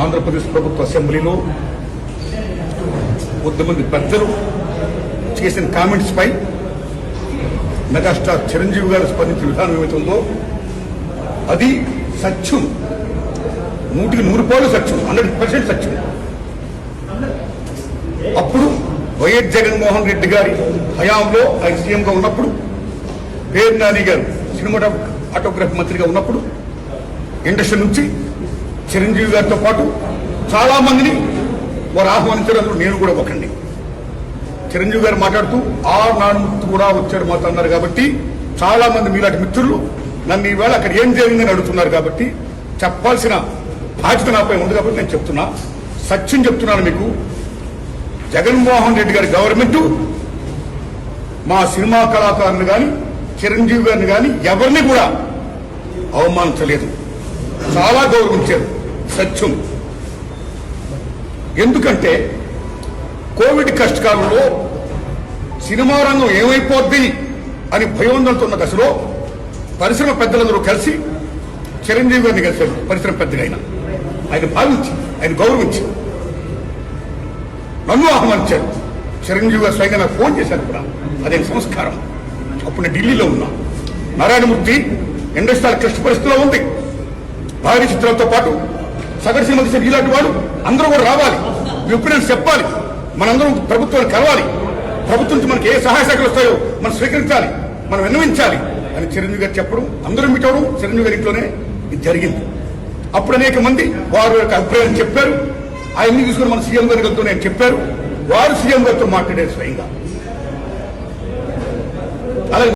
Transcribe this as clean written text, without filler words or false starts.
ఆంధ్రప్రదేశ్ ప్రభుత్వ అసెంబ్లీలో కొంతమంది పెద్దలు చేసిన కామెంట్స్ పై మెగాస్టార్ చిరంజీవి గారు స్పందించిన విధానం ఏమైతుందో అది సత్యం, 100% సత్యం, 100% సత్యం. అప్పుడు వైఎస్ జగన్మోహన్ రెడ్డి గారి హయాంలో ఆయన సీఎంగా ఉన్నప్పుడు, పేరు నాని గారు సినిమాటోగ్రఫీ మంత్రిగా ఉన్నప్పుడు ఇండస్ట్రీ నుంచి చిరంజీవి గారితో పాటు చాలా మందిని వారు ఆహ్వానించారు. నేను కూడా ఒకండి. చిరంజీవి గారు మాట్లాడుతూ నానుమూర్తి కూడా వచ్చారు మాతో అన్నారు. కాబట్టి చాలా మంది మీలాంటి మిత్రులు నన్ను ఈవేళ అక్కడ ఏం జరిగిందని అడుగుతున్నారు. కాబట్టి చెప్పాల్సిన బాధ్యత నాపై ఉంది. కాబట్టి నేను చెప్తున్నా, సత్యం చెప్తున్నాను మీకు. జగన్మోహన్ రెడ్డి గారి గవర్నమెంట్ మా సినిమా కళాకారులు కానీ చిరంజీవి గారిని కానీ ఎవరిని కూడా అవమానించలేదు, చాలా గౌరవించారు. సత్యం. ఎందుకంటే కోవిడ్ కష్టకాలంలో సినిమా రంగం ఏమైపోద్ది అని భయోందనతో ఉన్న దశలో పరిశ్రమ పెద్దలందరూ కలిసి చిరంజీవి గారిని కలిశారు. పరిశ్రమ పెద్దగా ఆయన భావించి, ఆయన గౌరవించి నన్ను ఆహ్వానించారు. చిరంజీవి గారు స్వయంగా నాకు ఫోన్ చేశారు కూడా. అదే సంస్కారం. అప్పుడు నేను ఢిల్లీలో ఉన్నా. నారాయణమూర్తి ఇండస్ట్రీ క్లిష్ట పరిస్థితిలో ఉంది. భారీ చిత్రాలతో పాటు సగటు సినిమా తీసిన ఇలాంటి వాళ్ళు అందరూ కూడా రావాలి, ఒపీనియన్స్ చెప్పాలి, మనందరం ప్రభుత్వాన్ని కలవాలి, ప్రభుత్వం నుంచి మనకి ఏ సహాయ శాఖలు వస్తాయో మనం స్వీకరించాలి, మనం విన్నవించాలి అని చిరంజీవి గారు చెప్పడం, అందరూ మీట్ అవడం చిరంజీవి గారి ఇంట్లోనే ఇది జరిగింది. అప్పుడు అనేక మంది వారి యొక్క అభిప్రాయాన్ని చెప్పారు. ఆయన్ని తీసుకుని మన సీఎం గారితో నేను చెప్పారు. వారు సీఎం గారితో మాట్లాడారు స్వయంగా.